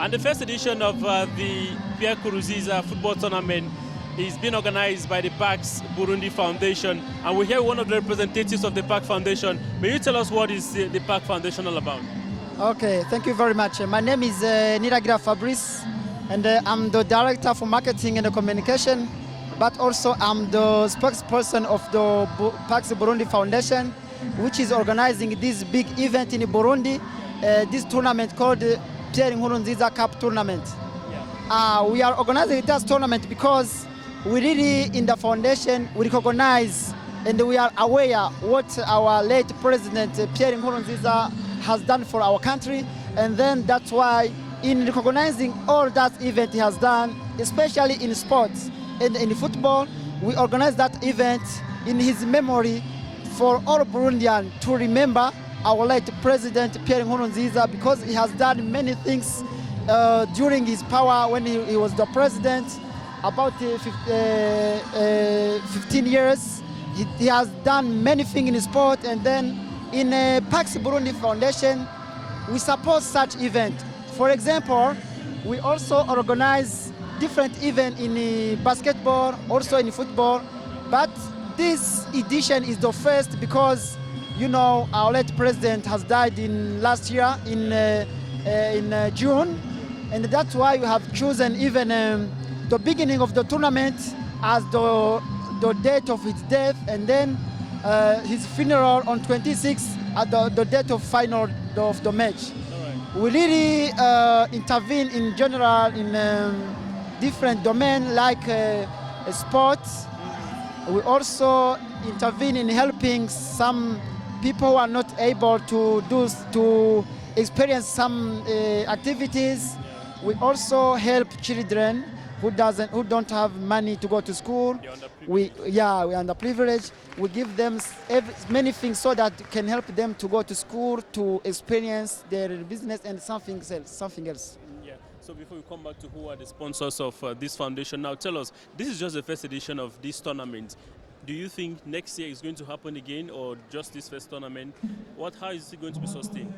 And the first edition of the Pierre Nkurunziza football tournament is being organized by the Pax Burundi Foundation. And we're here with one of the representatives of the Pax Foundation. May you tell us what is the Pax Foundation all about? Okay, thank you very much. My name is Niragira Fabrice, and I'm the Director for Marketing and Communication, but also I'm the spokesperson of the Pax Burundi Foundation, which is organizing this big event in Burundi, this tournament called Pierre Nkurunziza Cup Tournament. Yeah. We are organizing this tournament because we really, in the foundation, we recognize and we are aware what our late President Pierre Nkurunziza has done for our country, and then that's why in recognizing all that event he has done, especially in sports and in football, we organize that event in his memory for all Burundians to remember our late President Pierre Nkurunziza, because he has done many things during his power when he was the president, about 15 years. He has done many things in sport, and then in Pax Burundi Foundation, we support such events. For example, we also organize different events in basketball, also in football, but this edition is the first because, you know, our late president has died in last year in June, and that's why we have chosen even the beginning of the tournament as the date of his death, and then his funeral on 26th at the date of final of the match. Right. We really intervene in general in different domains like sports. We also intervene in helping some people who are not able to experience some activities. We also help children who don't have money to go to school. We underprivileged. We give them many things so that can help them to go to school, to experience their business and something else. Yeah. So before we come back to who are the sponsors of this foundation, now tell us, this is just the first edition of this tournament. Do you think next year is going to happen again, or just this first tournament? How is it going to be sustained?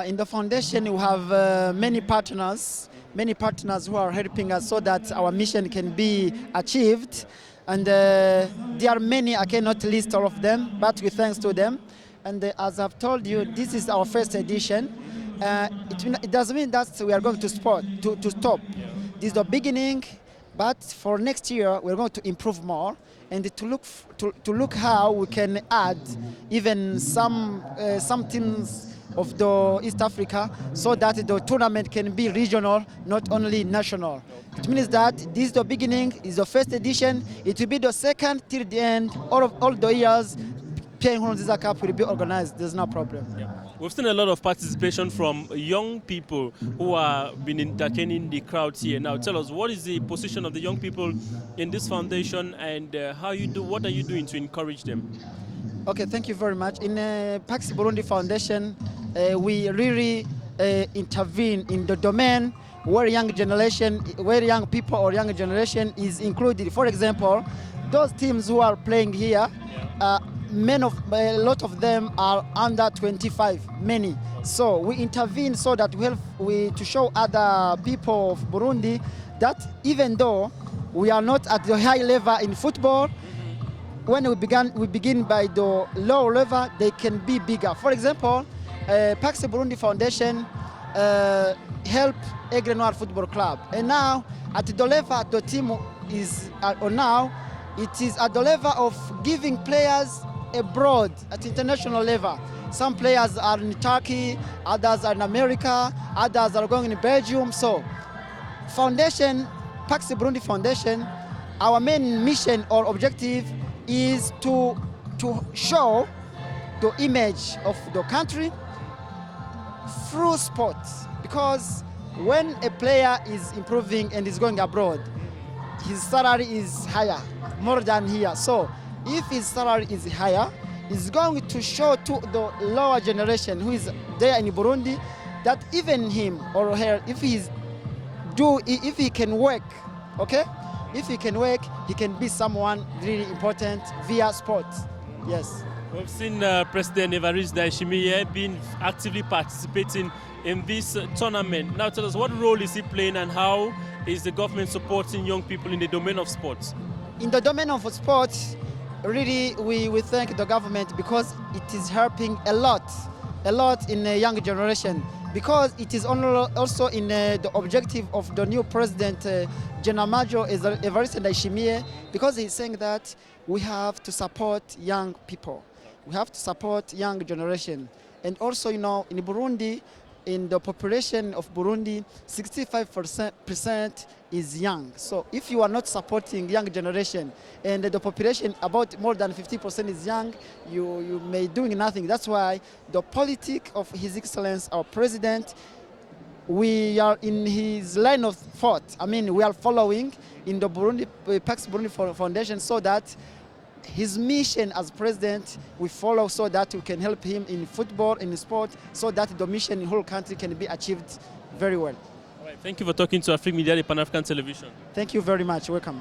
In the foundation, we have many partners who are helping us so that our mission can be achieved. And there are many, I cannot list all of them, but we thanks to them. And as I've told you, this is our first edition. It doesn't mean that we are going to stop. This is the beginning, but for next year, we're going to improve more and to look how we can add even some teams of the East Africa, so that the tournament can be regional, not only national. It means that this is the beginning, is the first edition. It will be the second till the end. All the years, Pierre Nkurunziza Cup will be organized. There's no problem. Yeah. We've seen a lot of participation from young people who have been entertaining the crowds here. Now, tell us, what is the position of the young people in this foundation, and what are you doing to encourage them? Okay, thank you very much. In Pax Burundi Foundation, we really intervene in the domain where young people or young generation is included. For example, those teams who are playing here, a lot of them are under 25, many. So we intervene so that to show other people of Burundi that even though we are not at the high level in football, when we begin by the low level, they can be bigger. For example, Pax Burundi Foundation help Aigle Noir Football Club, and now at the level the team is now, it is at the level of giving players abroad at international level. Some players are in Turkey, others are in America, others are going in Belgium. So, Foundation, Pax Burundi Foundation, our main mission or objective is to show the image of the country through sports, because when a player is improving and is going abroad, his salary is higher, more than here. So if his salary is higher, it's going to show to the lower generation who is there in Burundi that even him or her, if he can work, okay? If he can work, he can be someone really important via sports. Yes. We've seen President Evariste Ndayishimiye being actively participating in this tournament. Now tell us, what role is he playing and how is the government supporting young people in the domain of sports? In the domain of sports, really we thank the government because it is helping a lot in the young generation, because it is also in the objective of the new president, General Major Evariste Ndayishimiye, because he's saying that we have to support young people. We have to support young generation. And also, you know, in Burundi, in the population of Burundi, 65% is young. So if you are not supporting young generation and the population about more than 50% is young, you may doing nothing. That's why the politic of His Excellency, our president, we are in his line of thought. I mean, we are following in the Burundi, Pax Burundi Foundation, so that his mission as president we follow, so that we can help him in football, in sport, so that the mission in the whole country can be achieved very well. All right, thank you for talking to Afrique Media, the Pan-African Television. Thank you very much. Welcome.